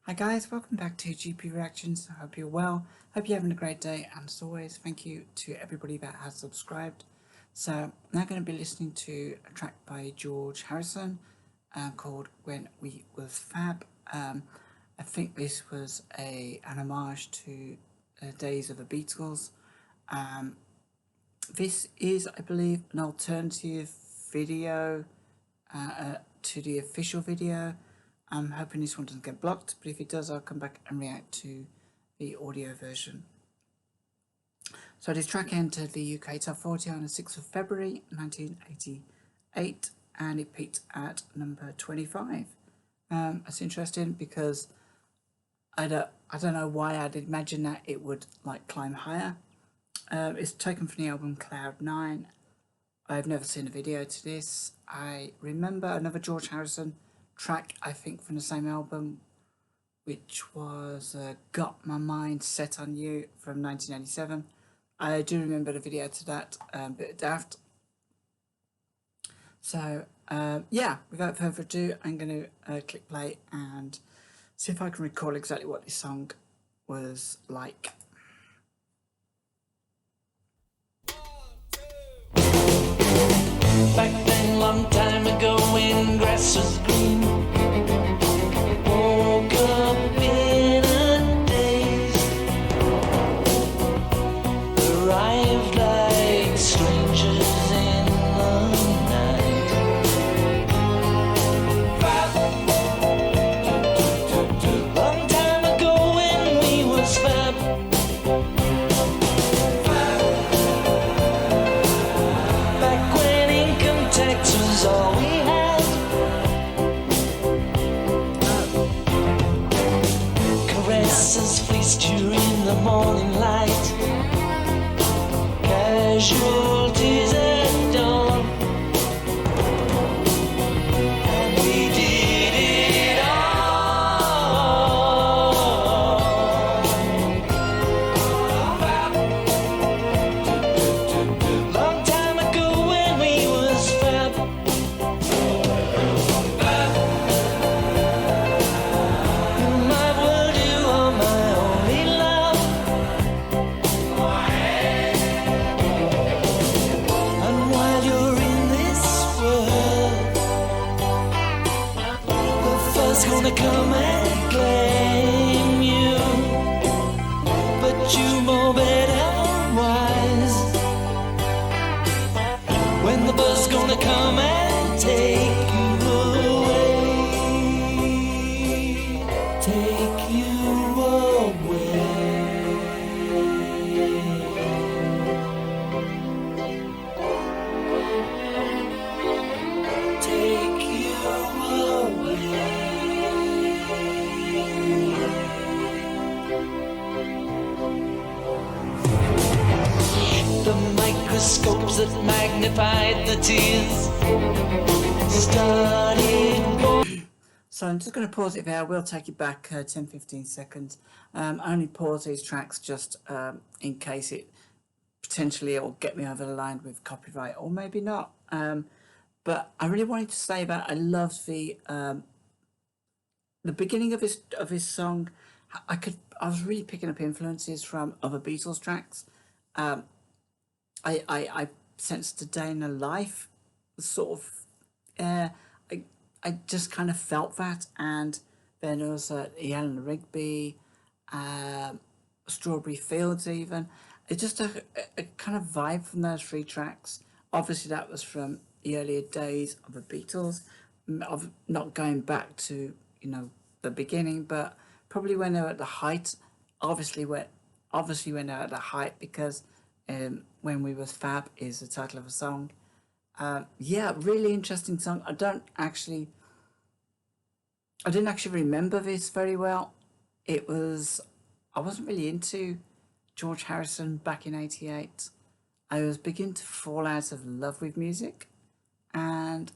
Hi guys, welcome back to GP Reactions. I hope you're well. Hope you're having a great day, and as always, thank you to everybody that has subscribed. So I'm now going to be listening to a track by George Harrison called When We Was Fab. I think this was an homage to the days of the Beatles. This is, I believe, an alternative video to the official video. I'm hoping this one doesn't get blocked, but if it does, I'll come back and react to the audio version. So this track entered the UK Top 40 on the 6th of February 1988, and it peaked at number 25. That's interesting because I don't know why I'd imagine that it would like climb higher. It's taken from the album Cloud 9. I've never seen a video to this. I remember another George Harrison track, I think from the same album, which was Got My Mind Set On You from 1987. I do remember the video to that, bit daft. So yeah, without further ado, I'm going to click play and see if I can recall exactly what this song was like. Back then, long time ago, when grass was green, woke up in a daze, arrived like strangers in the night. Long time ago, when we was fab. Back when income tax was all we had, caresses fleeced you in the morning light, casualties at dawn, and we did it all. Long time ago when we was fab. My world, you are my only love. And while you're in this world, the first gonna come and claim you, but you know better wise. When the bus gonna come and take you away, take you away. Take you away. The microscopes that magnified the tears started. So I'm just going to pause it there. We'll take it back 10-15 seconds. I only pause these tracks just in case it potentially will get me over the line with copyright, or maybe not. But I really wanted to say that I loved the beginning of his song. I was really picking up influences from other Beatles tracks. I sensed a day in the life, sort of. I just kind of felt that, and then there was Eleanor Rigby, Strawberry Fields, even. It's just a kind of vibe from those three tracks. Obviously, that was from the earlier days of the Beatles, of not going back to the beginning, but probably when they were at the height. Obviously when they're at the height, because When We Was Fab is the title of a song. Yeah, really interesting song. I didn't actually remember this very well. I wasn't really into George Harrison back in '88. I was beginning to fall out of love with music, and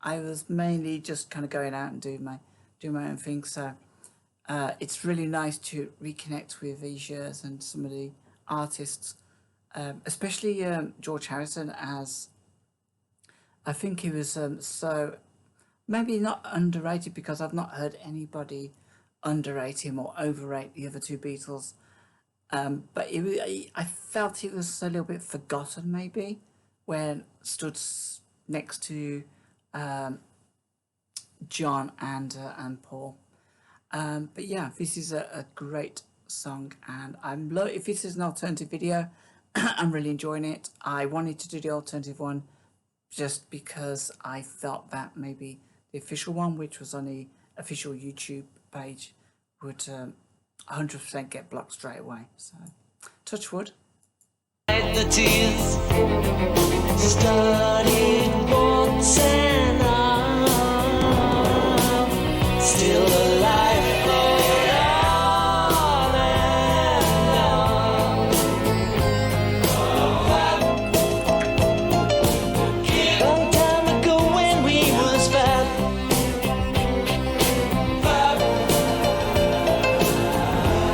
I was mainly just kind of going out and doing my own thing. So it's really nice to reconnect with these years and some of the artists, especially George Harrison, as I think he was so maybe not underrated, because I've not heard anybody underrate him or overrate the other two Beatles. But I felt he was a little bit forgotten maybe when stood next to John and Paul. But yeah, this is a great song, and if this is an alternative video, I'm really enjoying it. I wanted to do the alternative one just because I felt that maybe the official one, which was on the official YouTube page, would 100% get blocked straight away. So, touch wood. The tears started once and I'm still alive for on and on. Long time ago when we was fat,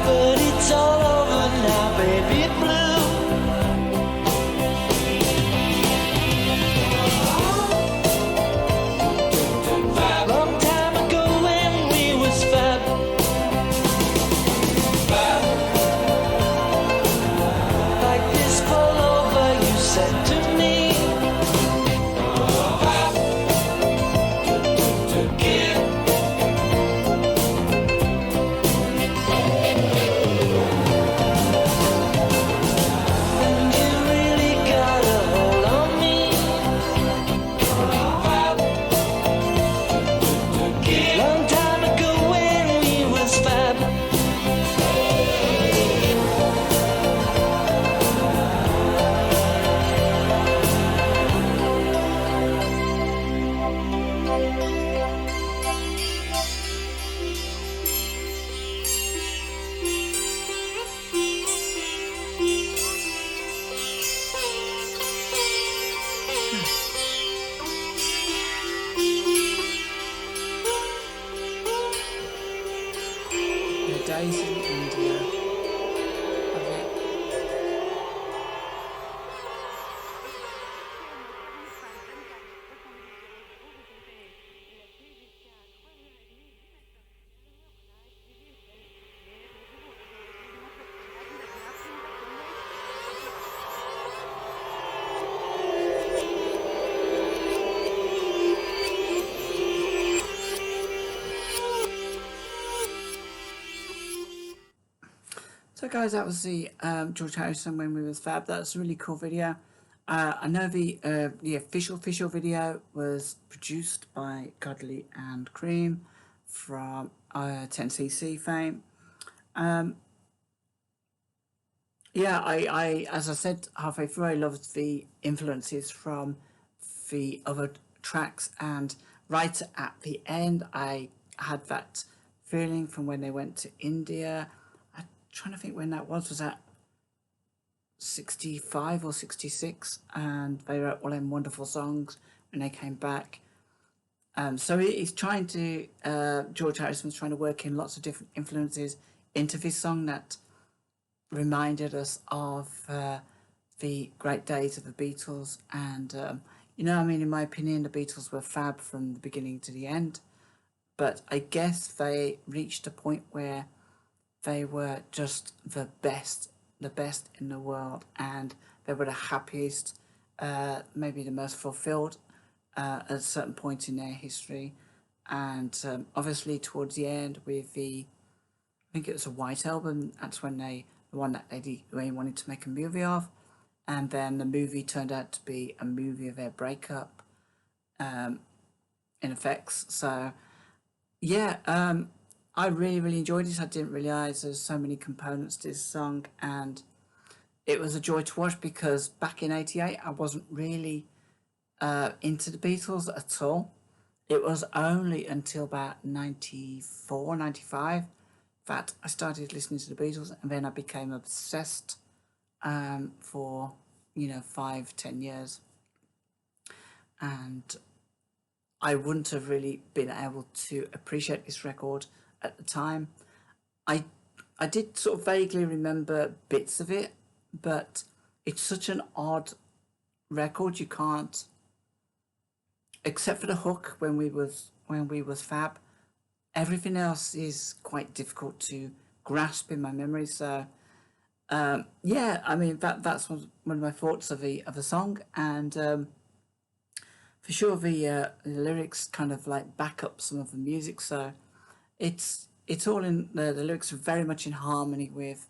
but it's all over now, baby blue. Long time ago when we was fat, like this fall over, you said to me. And you really got a hold on me. Long time ago when we was fat. The days in India. Love it. So guys, that was the George Harrison When We Was Fab. That's a really cool video. I know the official video was produced by Godley and Cream from 10cc fame. Yeah, I as I said halfway through, I loved the influences from the other tracks, and right at the end I had that feeling from when they went to India. I'm trying to think when that was that 65 or 66, and they wrote all them wonderful songs when they came back. So he's trying to George Harrison's trying to work in lots of different influences into this song that reminded us of the great days of the Beatles. And you know, I mean, in my opinion, the Beatles were fab from the beginning to the end, but I guess they reached a point where they were just the best in the world, and they were the happiest, maybe the most fulfilled at a certain point in their history. And obviously towards the end with I think it was a White Album, that's when the one that they wanted to make a movie of, and then the movie turned out to be a movie of their breakup, in effects. So yeah, I really enjoyed it. I didn't realise there's so many components to this song, and it was a joy to watch because back in '88 I wasn't really into the Beatles at all. It was only until about 94, 95 that I started listening to the Beatles, and then I became obsessed for 5-10 years, and I wouldn't have really been able to appreciate this record at the time. I did sort of vaguely remember bits of it, but it's such an odd record. You can't, except for the hook when we was fab. everything else is quite difficult to grasp in my memory. So yeah, I mean that's one of my thoughts of the song, and for sure the lyrics kind of like back up some of the music. So it's all in the lyrics are very much in harmony with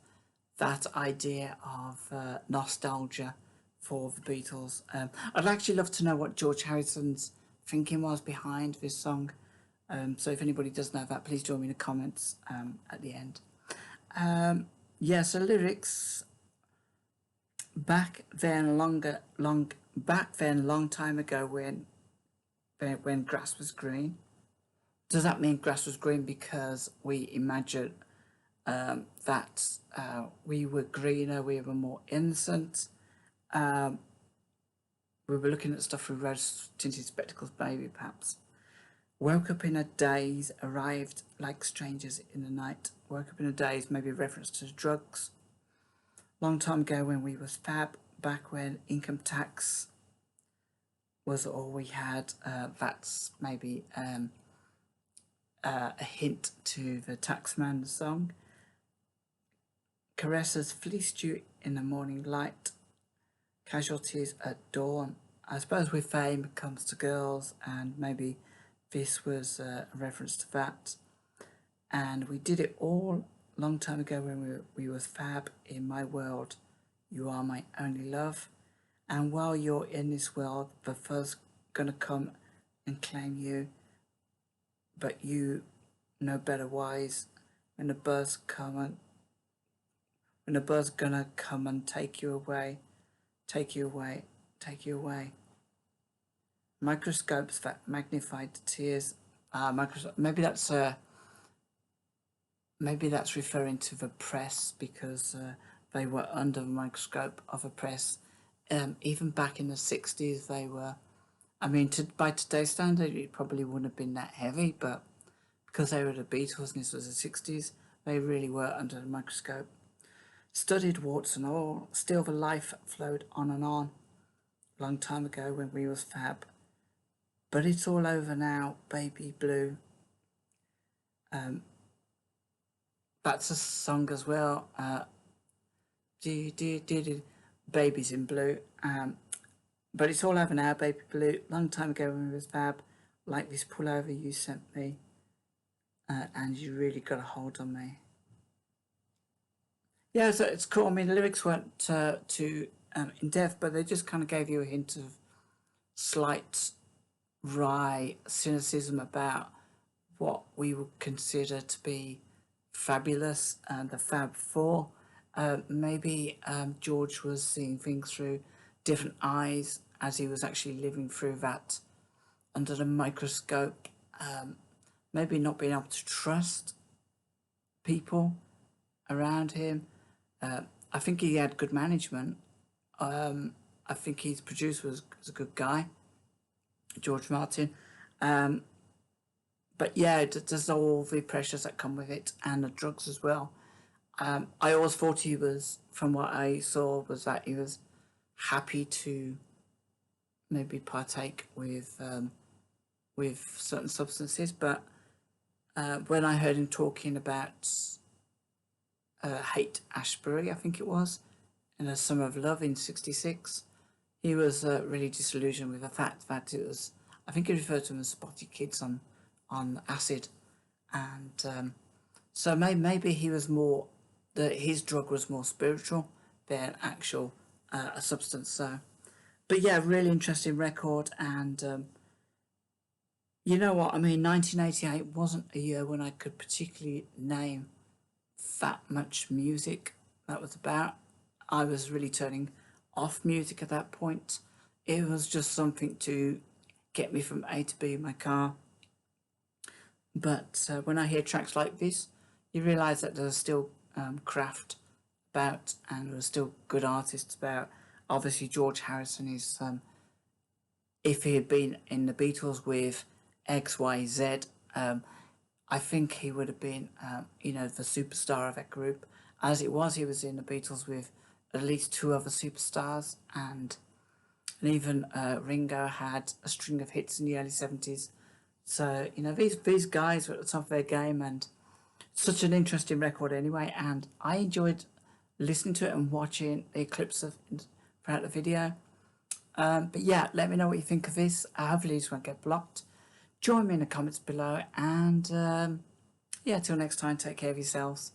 that idea of nostalgia for the Beatles. I'd actually love to know what George Harrison's thinking was behind this song. So if anybody does know that, please join me in the comments at the end. Yeah, so lyrics back then, long time ago when grass was green. Does that mean grass was green because we imagine that we were greener, we were more innocent? We were looking at stuff through rose-tinted spectacles, maybe, perhaps. Woke up in a daze, arrived like strangers in the night. Woke up in a daze, maybe a reference to drugs. Long time ago when we was fab, back when income tax was all we had. That's maybe a hint to the Taxman song. Caresses fleeced you in the morning light. Casualties at dawn. I suppose with fame comes to girls, and maybe this was a reference to that. And we did it all long time ago when we was fab. In my world, you are my only love. And while you're in this world, the first gonna come and claim you, but you know better wise. When the birds gonna come and take you away, take you away, take you away. Microscopes that magnified the tears. Maybe that's referring to the press, because they were under the microscope of a press. Even back in the 60s, they were. I mean, by today's standard, it probably wouldn't have been that heavy, but because they were the Beatles and this was the 60s, they really were under the microscope. Studied warts and all, still the life flowed on and on. Long time ago when we was fab. But it's all over now, baby blue. That's a song as well. Babies in blue. But it's all over now, baby blue. Long time ago when we was fab. Like this pullover you sent me. And you really got a hold on me. Yeah, so it's cool. I mean, the lyrics weren't too in depth, but they just kind of gave you a hint of slight wry cynicism about what we would consider to be fabulous and the Fab Four. Maybe George was seeing things through different eyes as he was actually living through that under the microscope. Maybe not being able to trust people around him. I think he had good management. I think his producer was a good guy, George Martin. But yeah, there's all the pressures that come with it, and the drugs as well. I always thought he was, from what I saw, was that he was happy to maybe partake with certain substances, but when I heard him talking about Haight-Ashbury, I think it was, in A Summer of Love in '66, he was really disillusioned with the fact that it was, I think he referred to them as spotty kids on acid, and so maybe he was more, his drug was more spiritual than actual a substance. So, but yeah, really interesting record, and you know what I mean. 1988 wasn't a year when I could particularly name that much music that was about. I was really turning off music at that point. It was just something to get me from A to B in my car. But when I hear tracks like this, you realise that there's still craft about, and there's still good artists about. Obviously, George Harrison is, if he had been in the Beatles with XYZ, I think he would have been, the superstar of that group. As it was, he was in the Beatles with at least two other superstars, and even Ringo had a string of hits in the early 70s So, you know, these guys were at the top of their game, and such an interesting record anyway, and I enjoyed listening to it and watching the clips of throughout the video. But yeah, let me know what you think of this. Hopefully this won't get blocked. Join me in the comments below, and yeah, till next time, take care of yourselves.